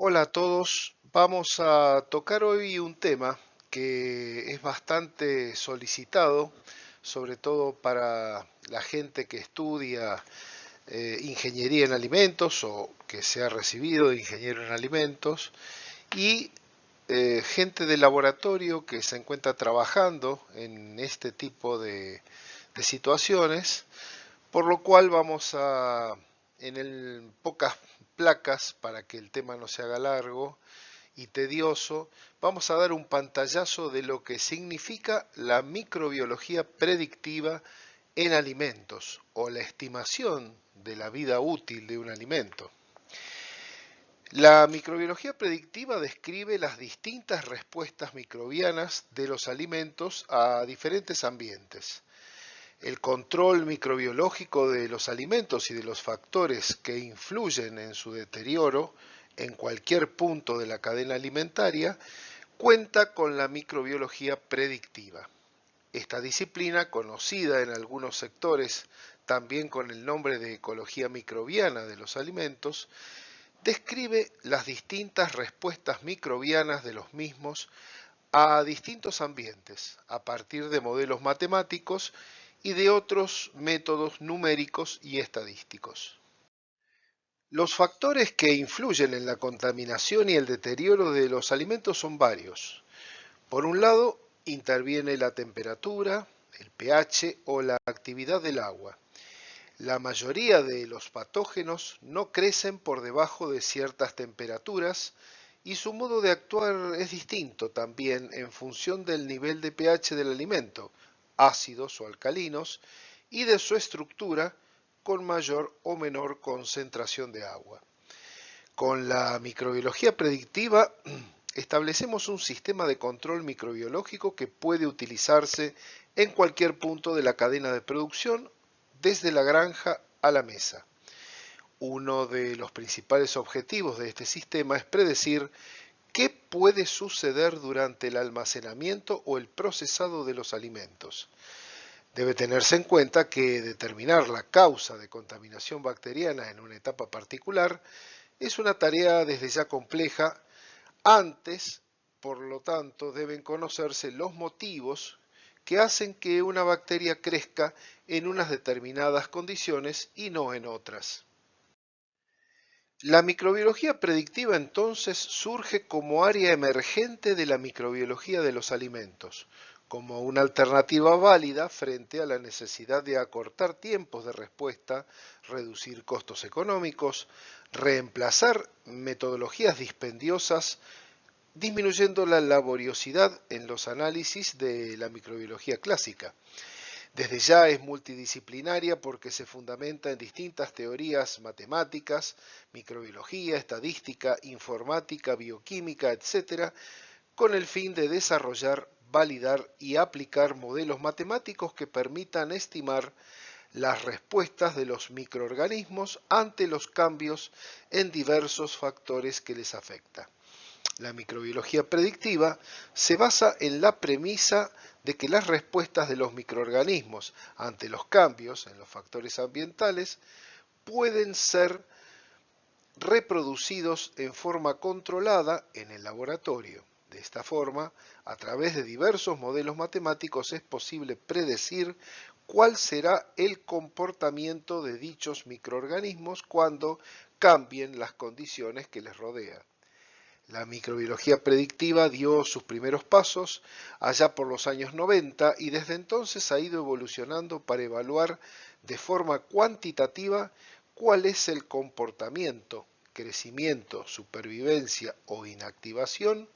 Hola a todos, vamos a tocar hoy un tema que es bastante solicitado, sobre todo para la gente que estudia ingeniería en alimentos o que se ha recibido de ingeniero en alimentos y gente de laboratorio que se encuentra trabajando en este tipo de situaciones, por lo cual vamos a, pocas placas para que el tema no se haga largo, y tedioso, vamos a dar un pantallazo de lo que significa la microbiología predictiva en alimentos o la estimación de la vida útil de un alimento. La microbiología predictiva describe las distintas respuestas microbianas de los alimentos a diferentes ambientes. El control microbiológico de los alimentos y de los factores que influyen en su deterioro en cualquier punto de la cadena alimentaria cuenta con la microbiología predictiva. Esta disciplina, conocida en algunos sectores también con el nombre de ecología microbiana de los alimentos, describe las distintas respuestas microbianas de los mismos a distintos ambientes, a partir de modelos matemáticos y de otros métodos numéricos y estadísticos. Los factores que influyen en la contaminación y el deterioro de los alimentos son varios. Por un lado, interviene la temperatura, el pH o la actividad del agua. La mayoría de los patógenos no crecen por debajo de ciertas temperaturas y su modo de actuar es distinto también en función del nivel de pH del alimento, ácidos o alcalinos, y de su estructura con mayor o menor concentración de agua. Con la microbiología predictiva establecemos un sistema de control microbiológico que puede utilizarse en cualquier punto de la cadena de producción, desde la granja a la mesa. Uno de los principales objetivos de este sistema es predecir qué puede suceder durante el almacenamiento o el procesado de los alimentos. Debe tenerse en cuenta que determinar la causa de contaminación bacteriana en una etapa particular es una tarea desde ya compleja. Antes, por lo tanto, deben conocerse los motivos que hacen que una bacteria crezca en unas determinadas condiciones y no en otras. La microbiología predictiva entonces surge como área emergente de la microbiología de los alimentos, como una alternativa válida frente a la necesidad de acortar tiempos de respuesta, reducir costos económicos, reemplazar metodologías dispendiosas, disminuyendo la laboriosidad en los análisis de la microbiología clásica. Desde ya es multidisciplinaria porque se fundamenta en distintas teorías matemáticas, microbiología, estadística, informática, bioquímica, etc., con el fin de desarrollar, validar y aplicar modelos matemáticos que permitan estimar las respuestas de los microorganismos ante los cambios en diversos factores que les afectan. La microbiología predictiva se basa en la premisa de que las respuestas de los microorganismos ante los cambios en los factores ambientales pueden ser reproducidos en forma controlada en el laboratorio. De esta forma, a través de diversos modelos matemáticos es posible predecir cuál será el comportamiento de dichos microorganismos cuando cambien las condiciones que les rodean. La microbiología predictiva dio sus primeros pasos allá por los años 90 y desde entonces ha ido evolucionando para evaluar de forma cuantitativa cuál es el comportamiento, crecimiento, supervivencia o inactivación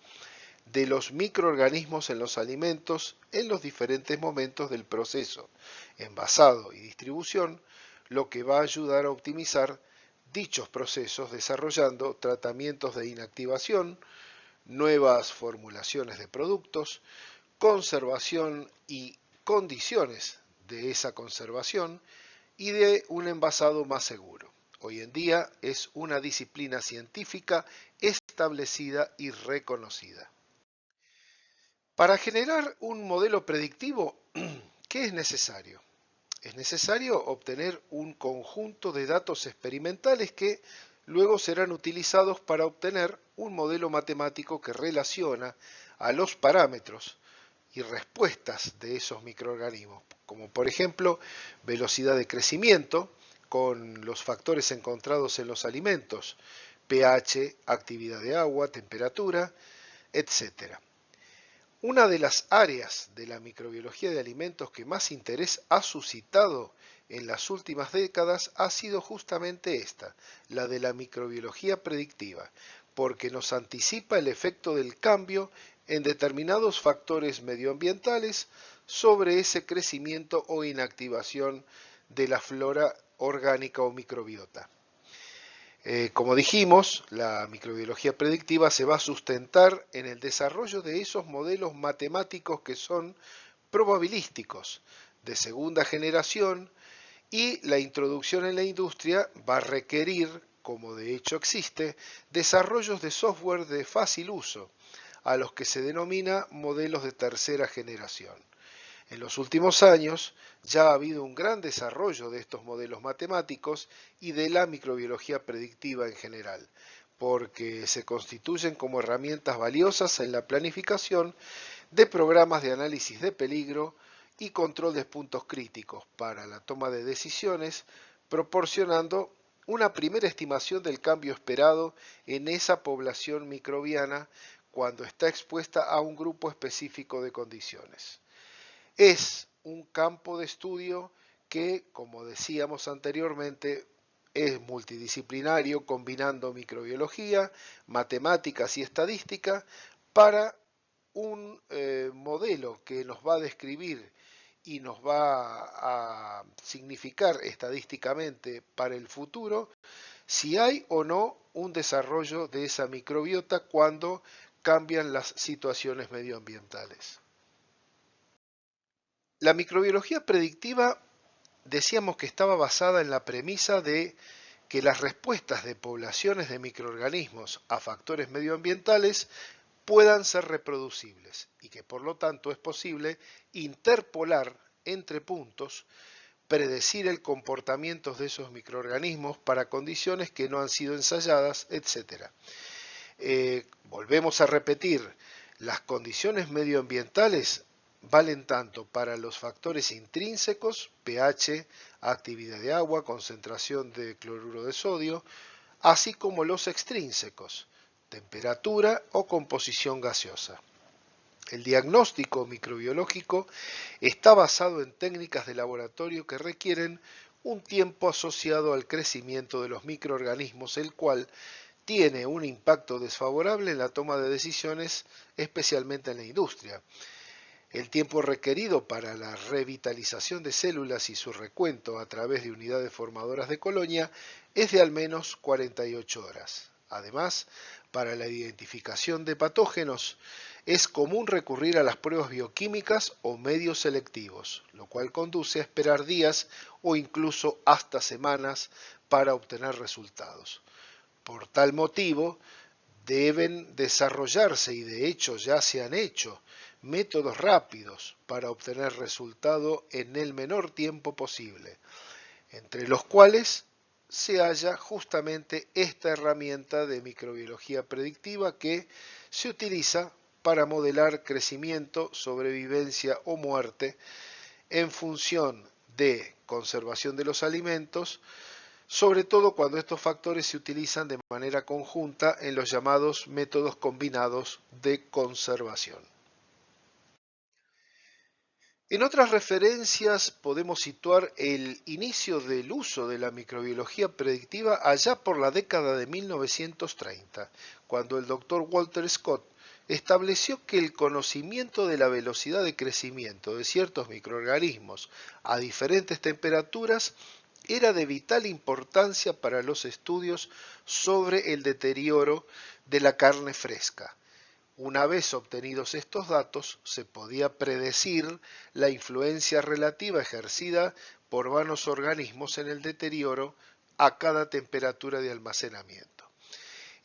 de los microorganismos en los alimentos en los diferentes momentos del proceso, envasado y distribución, lo que va a ayudar a optimizar dichos procesos desarrollando tratamientos de inactivación, nuevas formulaciones de productos, conservación y condiciones de esa conservación y de un envasado más seguro. Hoy en día es una disciplina científica establecida y reconocida. Para generar un modelo predictivo, ¿qué es necesario? Es necesario obtener un conjunto de datos experimentales que luego serán utilizados para obtener un modelo matemático que relaciona a los parámetros y respuestas de esos microorganismos, como por ejemplo velocidad de crecimiento con los factores encontrados en los alimentos, pH, actividad de agua, temperatura, etcétera. Una de las áreas de la microbiología de alimentos que más interés ha suscitado en las últimas décadas ha sido justamente esta, la de la microbiología predictiva, porque nos anticipa el efecto del cambio en determinados factores medioambientales sobre ese crecimiento o inactivación de la flora orgánica o microbiota. Como dijimos, la microbiología predictiva se va a sustentar en el desarrollo de esos modelos matemáticos que son probabilísticos, de segunda generación, y la introducción en la industria va a requerir, como de hecho existe, desarrollos de software de fácil uso, a los que se denomina modelos de tercera generación. En los últimos años ya ha habido un gran desarrollo de estos modelos matemáticos y de la microbiología predictiva en general, porque se constituyen como herramientas valiosas en la planificación de programas de análisis de peligro y control de puntos críticos para la toma de decisiones, proporcionando una primera estimación del cambio esperado en esa población microbiana cuando está expuesta a un grupo específico de condiciones. Es un campo de estudio que, como decíamos anteriormente, es multidisciplinario, combinando microbiología, matemáticas y estadística para un modelo que nos va a describir y nos va a significar estadísticamente para el futuro si hay o no un desarrollo de esa microbiota cuando cambian las situaciones medioambientales. La microbiología predictiva decíamos que estaba basada en la premisa de que las respuestas de poblaciones de microorganismos a factores medioambientales puedan ser reproducibles y que por lo tanto es posible interpolar entre puntos, predecir el comportamiento de esos microorganismos para condiciones que no han sido ensayadas, etc. Volvemos a repetir, las condiciones medioambientales valen tanto para los factores intrínsecos, pH, actividad de agua, concentración de cloruro de sodio, así como los extrínsecos, temperatura o composición gaseosa. El diagnóstico microbiológico está basado en técnicas de laboratorio que requieren un tiempo asociado al crecimiento de los microorganismos, el cual tiene un impacto desfavorable en la toma de decisiones, especialmente en la industria. El tiempo requerido para la revitalización de células y su recuento a través de unidades formadoras de colonia es de al menos 48 horas. Además, para la identificación de patógenos es común recurrir a las pruebas bioquímicas o medios selectivos, lo cual conduce a esperar días o incluso hasta semanas para obtener resultados. Por tal motivo, deben desarrollarse, y de hecho ya se han hecho, métodos rápidos para obtener resultado en el menor tiempo posible, entre los cuales se halla justamente esta herramienta de microbiología predictiva que se utiliza para modelar crecimiento, sobrevivencia o muerte en función de conservación de los alimentos, sobre todo cuando estos factores se utilizan de manera conjunta en los llamados métodos combinados de conservación. En otras referencias podemos situar el inicio del uso de la microbiología predictiva allá por la década de 1930, cuando el doctor Walter Scott estableció que el conocimiento de la velocidad de crecimiento de ciertos microorganismos a diferentes temperaturas era de vital importancia para los estudios sobre el deterioro de la carne fresca. Una vez obtenidos estos datos, se podía predecir la influencia relativa ejercida por vanos organismos en el deterioro a cada temperatura de almacenamiento.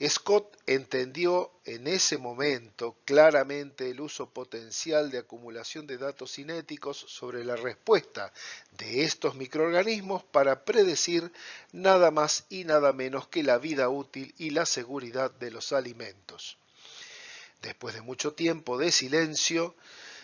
Scott entendió en ese momento claramente el uso potencial de acumulación de datos cinéticos sobre la respuesta de estos microorganismos para predecir nada más y nada menos que la vida útil y la seguridad de los alimentos. Después de mucho tiempo de silencio,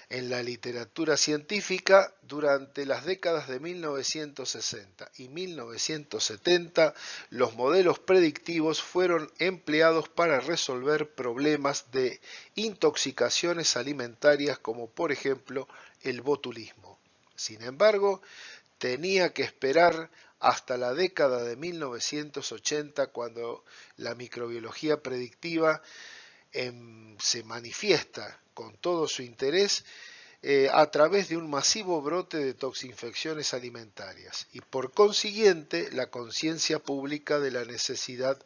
en la literatura científica, durante las décadas de 1960 y 1970, los modelos predictivos fueron empleados para resolver problemas de intoxicaciones alimentarias como por ejemplo el botulismo. Sin embargo, tenía que esperar hasta la década de 1980 cuando la microbiología predictiva se manifiesta con todo su interés a través de un masivo brote de toxinfecciones alimentarias y por consiguiente la conciencia pública de la necesidad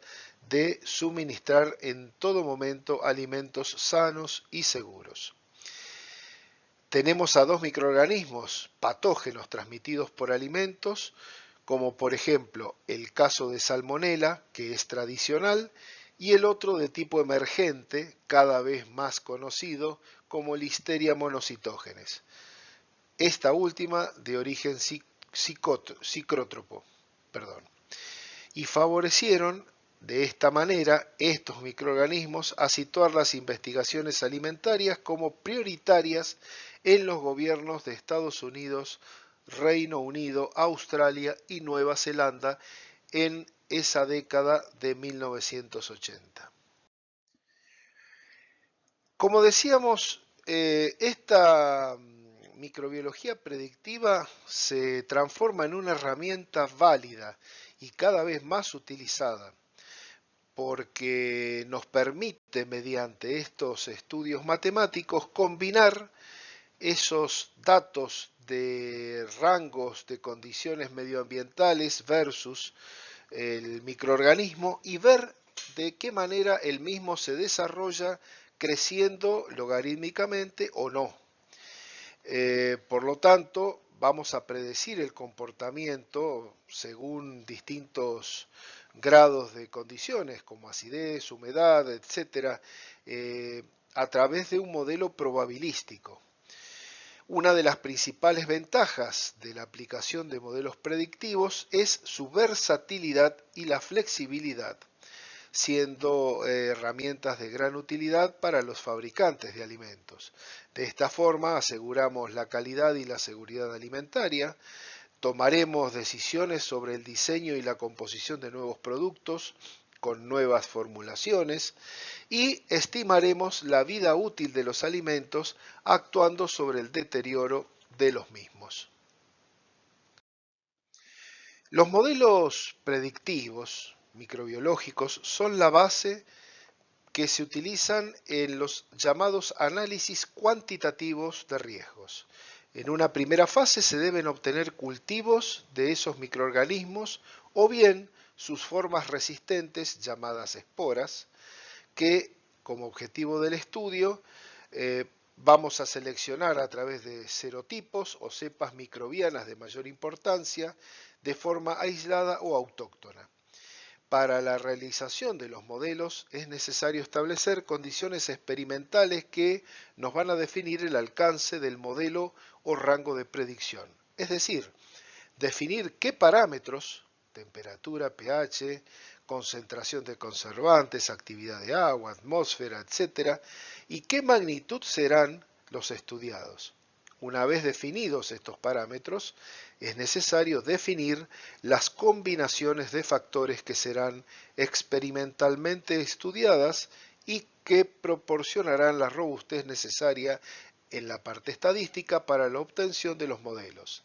de suministrar en todo momento alimentos sanos y seguros. Tenemos a dos microorganismos patógenos transmitidos por alimentos, como por ejemplo el caso de Salmonella, que es tradicional, y el otro de tipo emergente, cada vez más conocido como Listeria monocytogenes. Esta última de origen psicótropo. Y favorecieron de esta manera estos microorganismos a situar las investigaciones alimentarias como prioritarias en los gobiernos de Estados Unidos, Reino Unido, Australia y Nueva Zelanda en esa década de 1980. Como decíamos, esta microbiología predictiva se transforma en una herramienta válida y cada vez más utilizada porque nos permite mediante estos estudios matemáticos combinar esos datos de rangos de condiciones medioambientales versus el microorganismo y ver de qué manera el mismo se desarrolla creciendo logarítmicamente o no. Por lo tanto, vamos a predecir el comportamiento según distintos grados de condiciones como acidez, humedad, etcétera, a través de un modelo probabilístico. Una de las principales ventajas de la aplicación de modelos predictivos es su versatilidad y la flexibilidad, siendo herramientas de gran utilidad para los fabricantes de alimentos. De esta forma aseguramos la calidad y la seguridad alimentaria, tomaremos decisiones sobre el diseño y la composición de nuevos productos con nuevas formulaciones y estimaremos la vida útil de los alimentos actuando sobre el deterioro de los mismos. Los modelos predictivos microbiológicos son la base que se utilizan en los llamados análisis cuantitativos de riesgos. En una primera fase se deben obtener cultivos de esos microorganismos o bien sus formas resistentes llamadas esporas, que como objetivo del estudio vamos a seleccionar a través de serotipos o cepas microbianas de mayor importancia de forma aislada o autóctona. Para la realización de los modelos es necesario establecer condiciones experimentales que nos van a definir el alcance del modelo o rango de predicción. Es decir, definir qué parámetros, temperatura, pH, concentración de conservantes, actividad de agua, atmósfera, etc., y qué magnitud serán los estudiados. Una vez definidos estos parámetros, es necesario definir las combinaciones de factores que serán experimentalmente estudiadas y que proporcionarán la robustez necesaria en la parte estadística para la obtención de los modelos.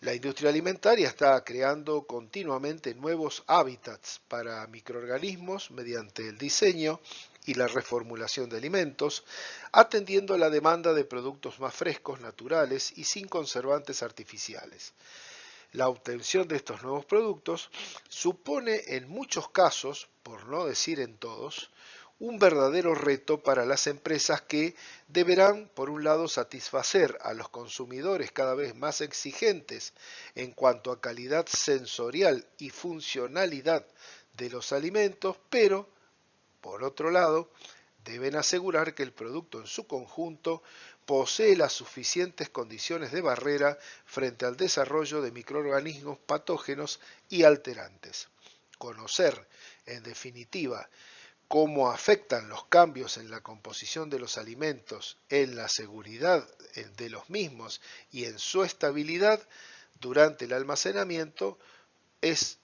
La industria alimentaria está creando continuamente nuevos hábitats para microorganismos mediante el diseño y la reformulación de alimentos, atendiendo a la demanda de productos más frescos, naturales y sin conservantes artificiales. La obtención de estos nuevos productos supone en muchos casos, por no decir en todos, un verdadero reto para las empresas que deberán, por un lado, satisfacer a los consumidores cada vez más exigentes en cuanto a calidad sensorial y funcionalidad de los alimentos, pero Por otro lado, deben asegurar que el producto en su conjunto posee las suficientes condiciones de barrera frente al desarrollo de microorganismos patógenos y alterantes. Conocer, en definitiva, cómo afectan los cambios en la composición de los alimentos, en la seguridad de los mismos y en su estabilidad durante el almacenamiento es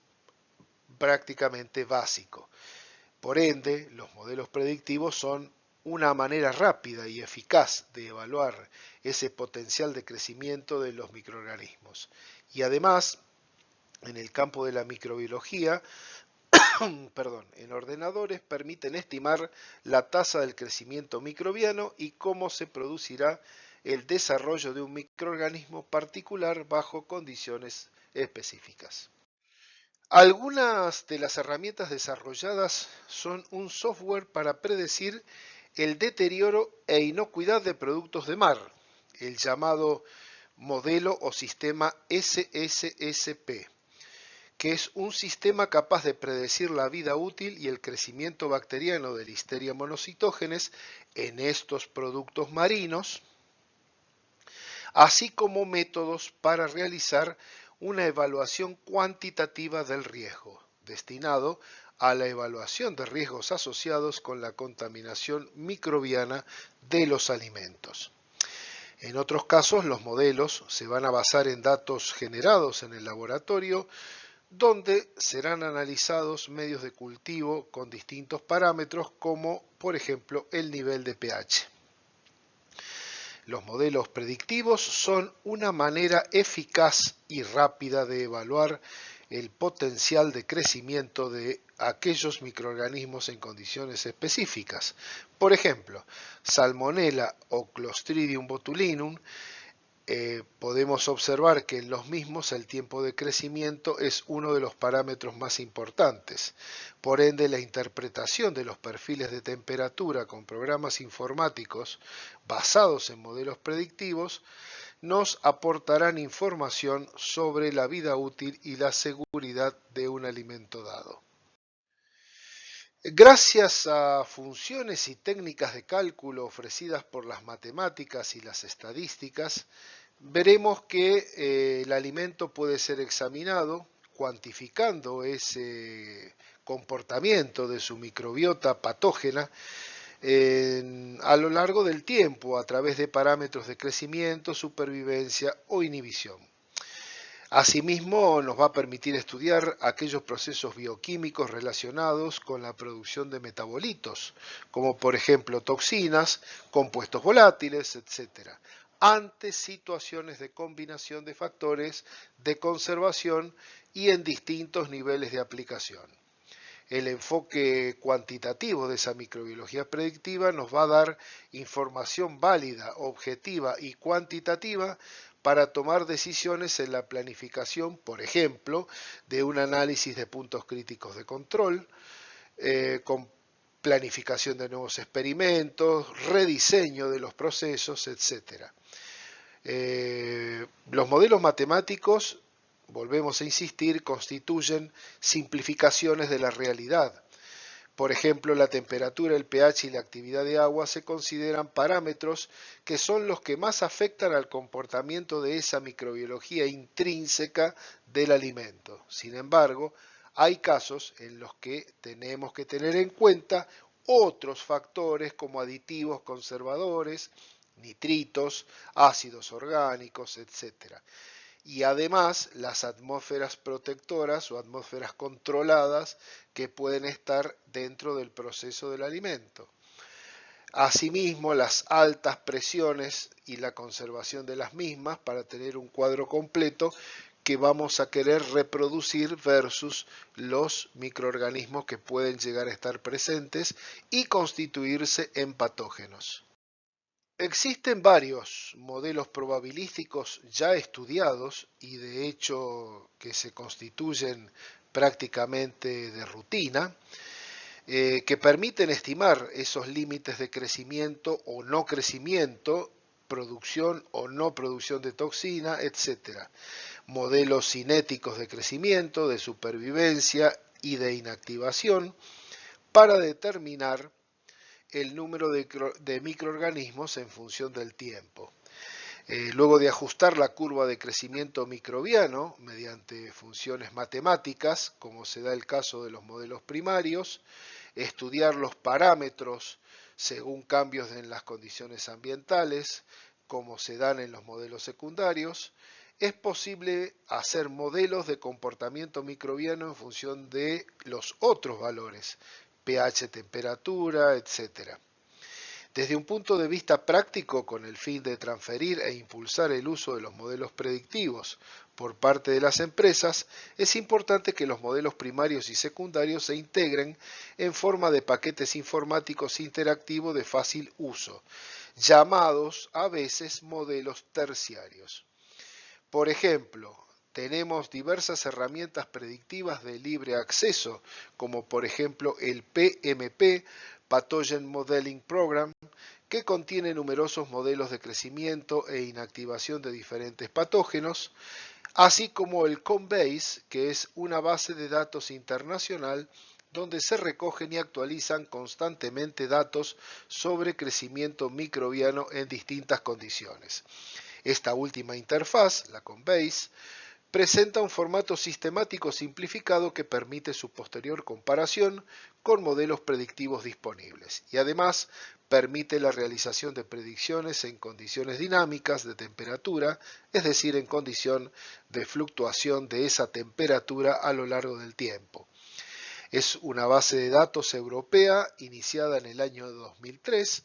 prácticamente básico. Por ende, los modelos predictivos son una manera rápida y eficaz de evaluar ese potencial de crecimiento de los microorganismos. Y además, en el campo de la microbiología, en ordenadores permiten estimar la tasa del crecimiento microbiano y cómo se producirá el desarrollo de un microorganismo particular bajo condiciones específicas. Algunas de las herramientas desarrolladas son un software para predecir el deterioro e inocuidad de productos de mar, el llamado modelo o sistema SSSP, que es un sistema capaz de predecir la vida útil y el crecimiento bacteriano de Listeria monocytogenes en estos productos marinos, así como métodos para realizar una evaluación cuantitativa del riesgo, destinado a la evaluación de riesgos asociados con la contaminación microbiana de los alimentos. En otros casos, los modelos se van a basar en datos generados en el laboratorio, donde serán analizados medios de cultivo con distintos parámetros como, por ejemplo, el nivel de pH. Los modelos predictivos son una manera eficaz y rápida de evaluar el potencial de crecimiento de aquellos microorganismos en condiciones específicas. Por ejemplo, Salmonella o Clostridium botulinum, podemos observar que en los mismos el tiempo de crecimiento es uno de los parámetros más importantes. Por ende, la interpretación de los perfiles de temperatura con programas informáticos basados en modelos predictivos nos aportarán información sobre la vida útil y la seguridad de un alimento dado. Gracias a funciones y técnicas de cálculo ofrecidas por las matemáticas y las estadísticas, veremos que el alimento puede ser examinado, cuantificando ese comportamiento de su microbiota patógena a lo largo del tiempo a través de parámetros de crecimiento, supervivencia o inhibición. Asimismo, nos va a permitir estudiar aquellos procesos bioquímicos relacionados con la producción de metabolitos, como por ejemplo toxinas, compuestos volátiles, etc., ante situaciones de combinación de factores de conservación y en distintos niveles de aplicación. El enfoque cuantitativo de esa microbiología predictiva nos va a dar información válida, objetiva y cuantitativa para tomar decisiones en la planificación, por ejemplo, de un análisis de puntos críticos de control, con planificación de nuevos experimentos, rediseño de los procesos, etc. Los modelos matemáticos, volvemos a insistir, constituyen simplificaciones de la realidad. Por ejemplo, la temperatura, el pH y la actividad de agua se consideran parámetros que son los que más afectan al comportamiento de esa microbiología intrínseca del alimento. Sin embargo, hay casos en los que tenemos que tener en cuenta otros factores como aditivos conservadores, nitritos, ácidos orgánicos, etc. Y además las atmósferas protectoras o atmósferas controladas que pueden estar dentro del proceso del alimento. Asimismo, las altas presiones y la conservación de las mismas para tener un cuadro completo que vamos a querer reproducir versus los microorganismos que pueden llegar a estar presentes y constituirse en patógenos. Existen varios modelos probabilísticos ya estudiados y de hecho que se constituyen prácticamente de rutina, que permiten estimar esos límites de crecimiento o no crecimiento, producción o no producción de toxina, etc. Modelos cinéticos de crecimiento, de supervivencia y de inactivación, para determinar el número de microorganismos en función del tiempo. Luego de ajustar la curva de crecimiento microbiano mediante funciones matemáticas, como se da el caso de los modelos primarios, estudiar los parámetros según cambios en las condiciones ambientales, como se dan en los modelos secundarios, es posible hacer modelos de comportamiento microbiano en función de los otros valores, pH, temperatura, etc. Desde un punto de vista práctico, con el fin de transferir e impulsar el uso de los modelos predictivos por parte de las empresas, es importante que los modelos primarios y secundarios se integren en forma de paquetes informáticos interactivos de fácil uso, llamados a veces modelos terciarios. Por ejemplo, tenemos diversas herramientas predictivas de libre acceso, como por ejemplo el PMP, Pathogen Modeling Program, que contiene numerosos modelos de crecimiento e inactivación de diferentes patógenos, así como el Combase, que es una base de datos internacional donde se recogen y actualizan constantemente datos sobre crecimiento microbiano en distintas condiciones. Esta última interfaz, la Combase, presenta un formato sistemático simplificado que permite su posterior comparación con modelos predictivos disponibles y además permite la realización de predicciones en condiciones dinámicas de temperatura, es decir, en condición de fluctuación de esa temperatura a lo largo del tiempo. Es una base de datos europea iniciada en el año 2003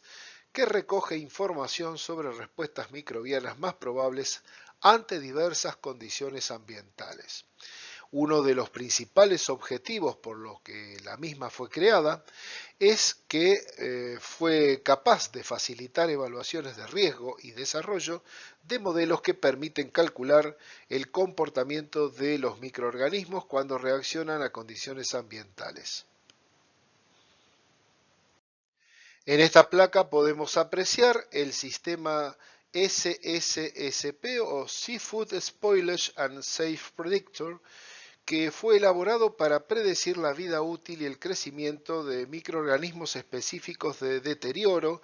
que recoge información sobre respuestas microbianas más probables ante diversas condiciones ambientales. Uno de los principales objetivos por los que la misma fue creada es que fue capaz de facilitar evaluaciones de riesgo y desarrollo de modelos que permiten calcular el comportamiento de los microorganismos cuando reaccionan a condiciones ambientales. En esta placa podemos apreciar el sistema SSSP o Seafood Spoilage and Safe Predictor, que fue elaborado para predecir la vida útil y el crecimiento de microorganismos específicos de deterioro,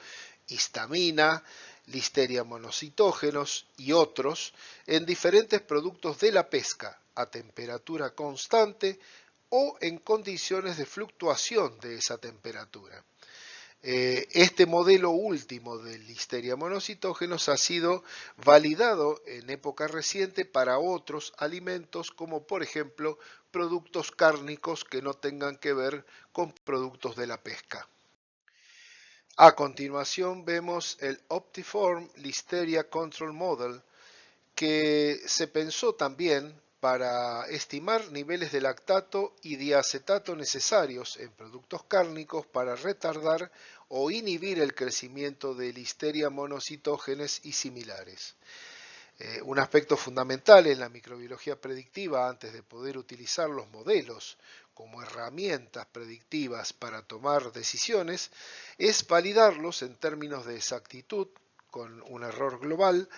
histamina, listeria monocitógenos y otros en diferentes productos de la pesca a temperatura constante o en condiciones de fluctuación de esa temperatura. Este modelo último de listeria monocitógenos ha sido validado en época reciente para otros alimentos como por ejemplo productos cárnicos que no tengan que ver con productos de la pesca. A continuación vemos el Optiform Listeria Control Model, que se pensó también para estimar niveles de lactato y diacetato necesarios en productos cárnicos para retardar o inhibir el crecimiento de Listeria monocitógenes y similares. Un aspecto fundamental en la microbiología predictiva antes de poder utilizar los modelos como herramientas predictivas para tomar decisiones es validarlos en términos de exactitud con un error global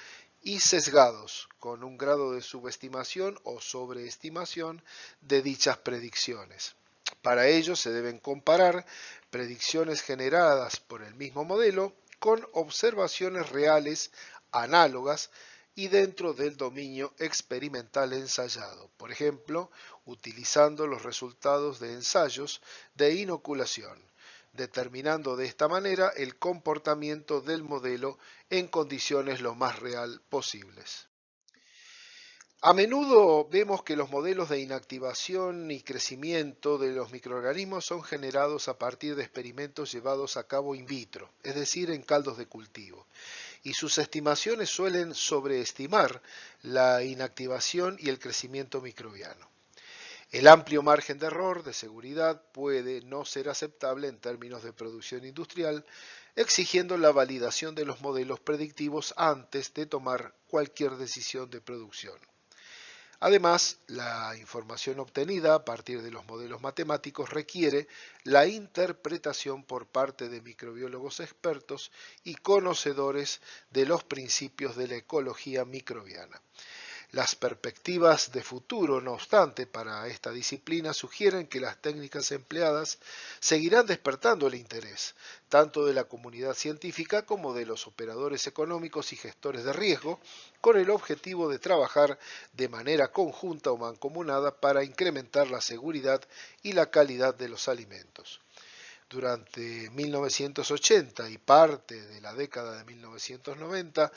y sesgados, con un grado de subestimación o sobreestimación de dichas predicciones. Para ello se deben comparar predicciones generadas por el mismo modelo con observaciones reales análogas y dentro del dominio experimental ensayado, por ejemplo, utilizando los resultados de ensayos de inoculación, determinando de esta manera el comportamiento del modelo en condiciones lo más real posibles. A menudo vemos que los modelos de inactivación y crecimiento de los microorganismos son generados a partir de experimentos llevados a cabo in vitro, es decir, en caldos de cultivo, y sus estimaciones suelen sobreestimar la inactivación y el crecimiento microbiano. El amplio margen de error de seguridad puede no ser aceptable en términos de producción industrial, exigiendo la validación de los modelos predictivos antes de tomar cualquier decisión de producción. Además, la información obtenida a partir de los modelos matemáticos requiere la interpretación por parte de microbiólogos expertos y conocedores de los principios de la ecología microbiana. Las perspectivas de futuro, no obstante, para esta disciplina sugieren que las técnicas empleadas seguirán despertando el interés, tanto de la comunidad científica como de los operadores económicos y gestores de riesgo, con el objetivo de trabajar de manera conjunta o mancomunada para incrementar la seguridad y la calidad de los alimentos. Durante 1980 y parte de la década de 1990,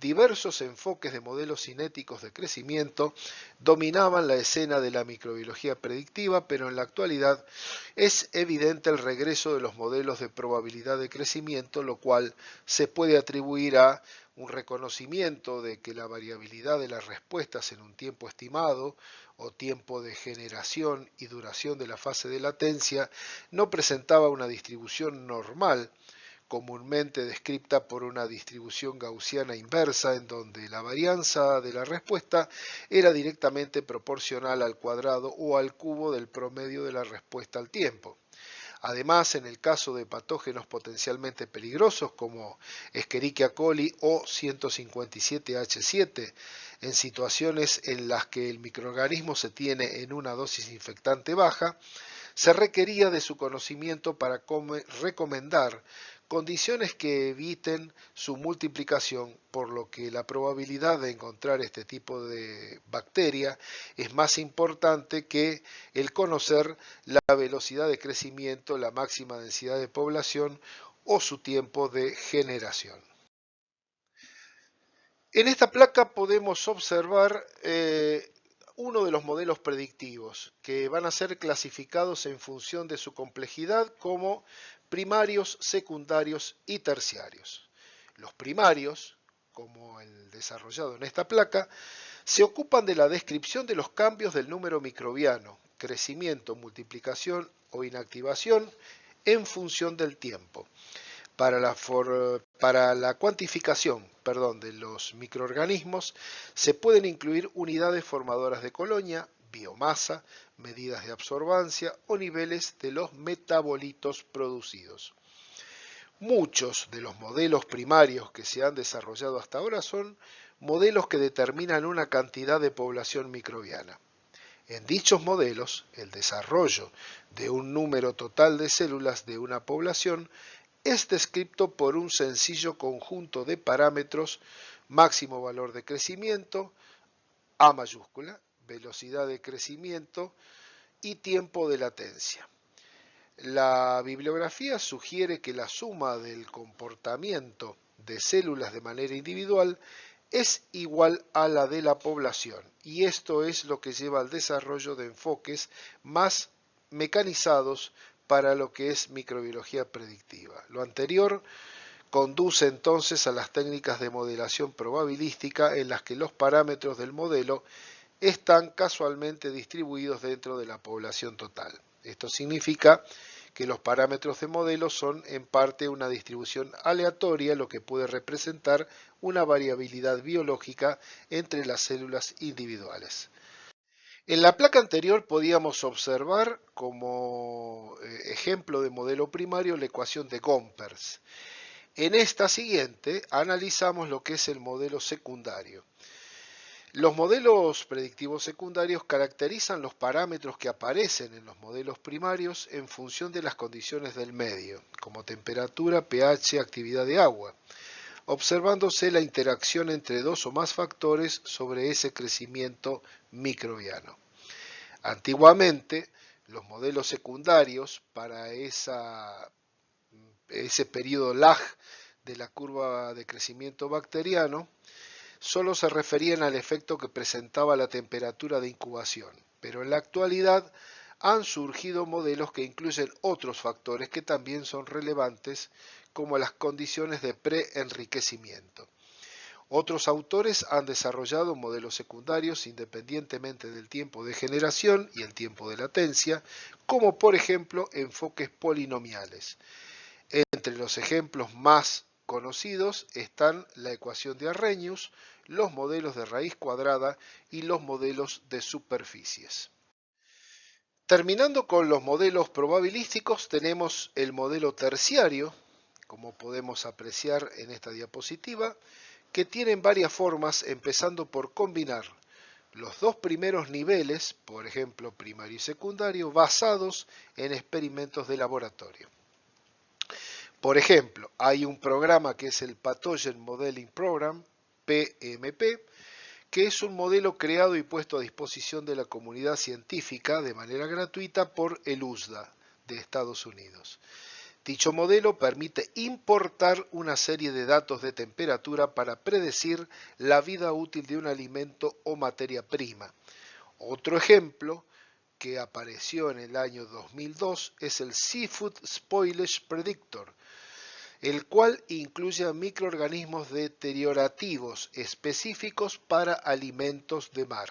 diversos enfoques de modelos cinéticos de crecimiento dominaban la escena de la microbiología predictiva, pero en la actualidad es evidente el regreso de los modelos de probabilidad de crecimiento, lo cual se puede atribuir a un reconocimiento de que la variabilidad de las respuestas en un tiempo estimado o tiempo de generación y duración de la fase de latencia no presentaba una distribución normal, comúnmente descrita por una distribución gaussiana inversa, en donde la varianza de la respuesta era directamente proporcional al cuadrado o al cubo del promedio de la respuesta al tiempo. Además, en el caso de patógenos potencialmente peligrosos como Escherichia coli o 157H7, en situaciones en las que el microorganismo se tiene en una dosis infectante baja, se requería de su conocimiento para recomendar condiciones que eviten su multiplicación, por lo que la probabilidad de encontrar este tipo de bacteria es más importante que el conocer la velocidad de crecimiento, la máxima densidad de población o su tiempo de generación. En esta placa podemos observar uno de los modelos predictivos que van a ser clasificados en función de su complejidad como primarios, secundarios y terciarios. Los primarios, como el desarrollado en esta placa, se ocupan de la descripción de los cambios del número microbiano, crecimiento, multiplicación o inactivación en función del tiempo. Para la cuantificación, de los microorganismos se pueden incluir unidades formadoras de colonia, biomasa, medidas de absorbancia o niveles de los metabolitos producidos. Muchos de los modelos primarios que se han desarrollado hasta ahora son modelos que determinan una cantidad de población microbiana. En dichos modelos, el desarrollo de un número total de células de una población es descrito por un sencillo conjunto de parámetros: máximo valor de crecimiento, A mayúscula, velocidad de crecimiento y tiempo de latencia. La bibliografía sugiere que la suma del comportamiento de células de manera individual es igual a la de la población, y esto es lo que lleva al desarrollo de enfoques más mecanizados para lo que es microbiología predictiva. Lo anterior conduce entonces a las técnicas de modelación probabilística en las que los parámetros del modelo están casualmente distribuidos dentro de la población total. Esto significa que los parámetros de modelo son en parte una distribución aleatoria, lo que puede representar una variabilidad biológica entre las células individuales. En la placa anterior podíamos observar como ejemplo de modelo primario la ecuación de Gompers. En esta siguiente analizamos lo que es el modelo secundario. Los modelos predictivos secundarios caracterizan los parámetros que aparecen en los modelos primarios en función de las condiciones del medio, como temperatura, pH, actividad de agua, observándose la interacción entre dos o más factores sobre ese crecimiento microbiano. Antiguamente, los modelos secundarios para ese periodo lag de la curva de crecimiento bacteriano solo se referían al efecto que presentaba la temperatura de incubación, pero en la actualidad han surgido modelos que incluyen otros factores que también son relevantes, como las condiciones de preenriquecimiento. Otros autores han desarrollado modelos secundarios independientemente del tiempo de generación y el tiempo de latencia, como por ejemplo enfoques polinomiales. Entre los ejemplos más conocidos están la ecuación de Arrhenius, los modelos de raíz cuadrada y los modelos de superficies. Terminando con los modelos probabilísticos, tenemos el modelo terciario, como podemos apreciar en esta diapositiva, que tienen varias formas, empezando por combinar los dos primeros niveles, por ejemplo primario y secundario, basados en experimentos de laboratorio. Por ejemplo, hay un programa que es el Pathogen Modeling Program, PMP, que es un modelo creado y puesto a disposición de la comunidad científica de manera gratuita por el USDA de Estados Unidos. Dicho modelo permite importar una serie de datos de temperatura para predecir la vida útil de un alimento o materia prima. Otro ejemplo que apareció en el año 2002 es el Seafood Spoilage Predictor, el cual incluye a microorganismos deteriorativos específicos para alimentos de mar.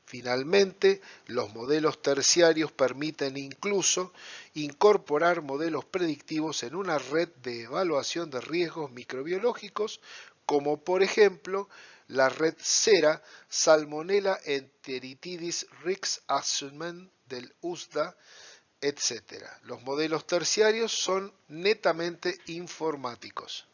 Finalmente, los modelos terciarios permiten incluso incorporar modelos predictivos en una red de evaluación de riesgos microbiológicos, como por ejemplo la red SERA, Salmonella Enteritidis Risk Assessment del USDA, etc. Los modelos terciarios son netamente informáticos.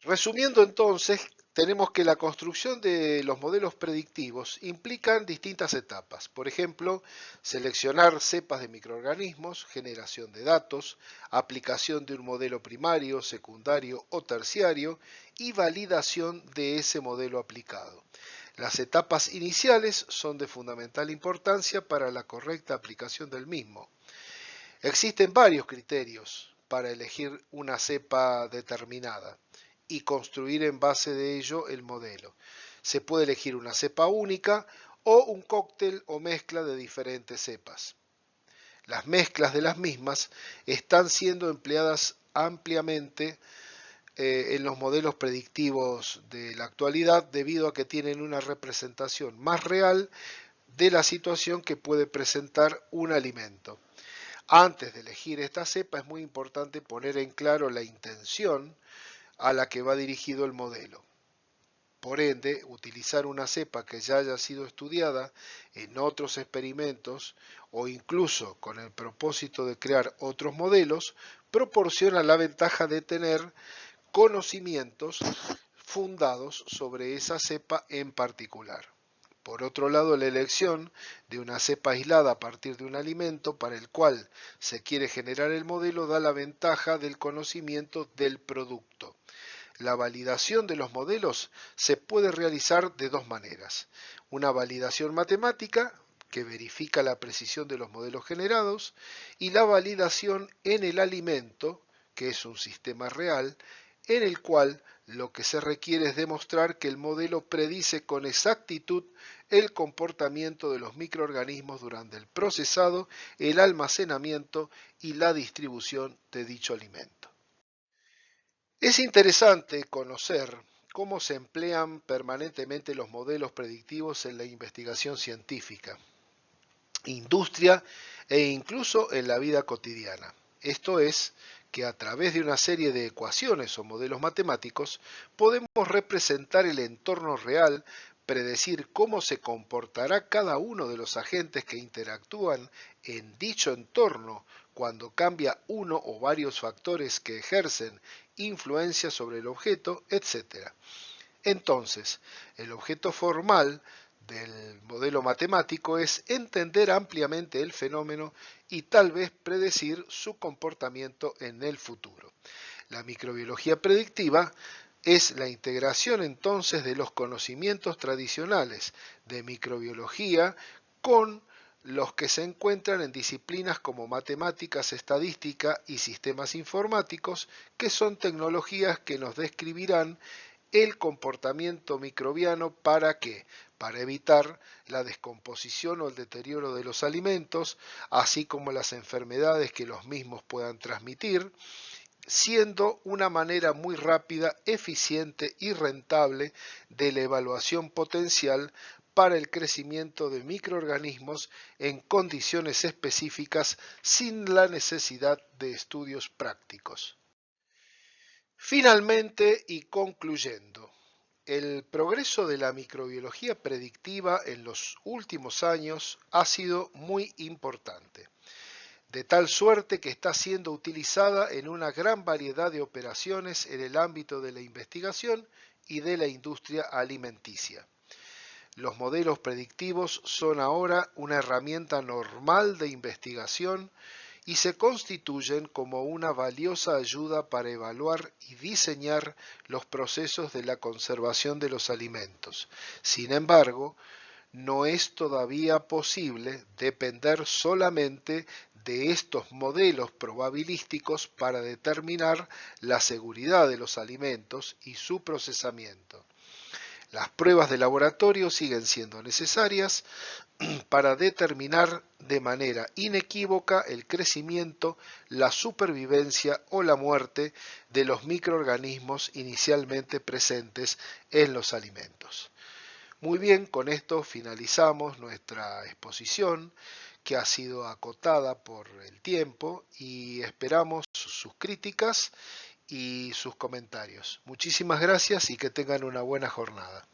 Resumiendo entonces, tenemos que la construcción de los modelos predictivos implican distintas etapas. Por ejemplo, seleccionar cepas de microorganismos, generación de datos, aplicación de un modelo primario, secundario o terciario y validación de ese modelo aplicado. Las etapas iniciales son de fundamental importancia para la correcta aplicación del mismo. Existen varios criterios para elegir una cepa determinada y construir en base de ello el modelo. Se puede elegir una cepa única o un cóctel o mezcla de diferentes cepas. Las mezclas de las mismas están siendo empleadas ampliamente en los modelos predictivos de la actualidad debido a que tienen una representación más real de la situación que puede presentar un alimento. Antes de elegir esta cepa es muy importante poner en claro la intención a la que va dirigido el modelo. Por ende, utilizar una cepa que ya haya sido estudiada en otros experimentos o incluso con el propósito de crear otros modelos proporciona la ventaja de tener conocimientos fundados sobre esa cepa en particular. Por otro lado, la elección de una cepa aislada a partir de un alimento para el cual se quiere generar el modelo da la ventaja del conocimiento del producto. La validación de los modelos se puede realizar de dos maneras. Una validación matemática, que verifica la precisión de los modelos generados, y la validación en el alimento, que es un sistema real, en el cual lo que se requiere es demostrar que el modelo predice con exactitud el comportamiento de los microorganismos durante el procesado, el almacenamiento y la distribución de dicho alimento. Es interesante conocer cómo se emplean permanentemente los modelos predictivos en la investigación científica, industria e incluso en la vida cotidiana. Esto es, que a través de una serie de ecuaciones o modelos matemáticos podemos representar el entorno real, predecir cómo se comportará cada uno de los agentes que interactúan en dicho entorno cuando cambia uno o varios factores que ejercen influencia sobre el objeto, etc. Entonces, el objeto formal del modelo matemático es entender ampliamente el fenómeno y tal vez predecir su comportamiento en el futuro. La microbiología predictiva es la integración entonces de los conocimientos tradicionales de microbiología con los que se encuentran en disciplinas como matemáticas, estadística y sistemas informáticos, que son tecnologías que nos describirán el comportamiento microbiano. ¿Para qué? Para evitar la descomposición o el deterioro de los alimentos, así como las enfermedades que los mismos puedan transmitir, siendo una manera muy rápida, eficiente y rentable de la evaluación potencial para el crecimiento de microorganismos en condiciones específicas sin la necesidad de estudios prácticos. Finalmente y concluyendo, el progreso de la microbiología predictiva en los últimos años ha sido muy importante, de tal suerte que está siendo utilizada en una gran variedad de operaciones en el ámbito de la investigación y de la industria alimenticia. Los modelos predictivos son ahora una herramienta normal de investigación y se constituyen como una valiosa ayuda para evaluar y diseñar los procesos de la conservación de los alimentos. Sin embargo, no es todavía posible depender solamente de estos modelos probabilísticos para determinar la seguridad de los alimentos y su procesamiento. Las pruebas de laboratorio siguen siendo necesarias para determinar de manera inequívoca el crecimiento, la supervivencia o la muerte de los microorganismos inicialmente presentes en los alimentos. Muy bien, con esto finalizamos nuestra exposición, que ha sido acotada por el tiempo, y esperamos sus críticas y sus comentarios. Muchísimas gracias y que tengan una buena jornada.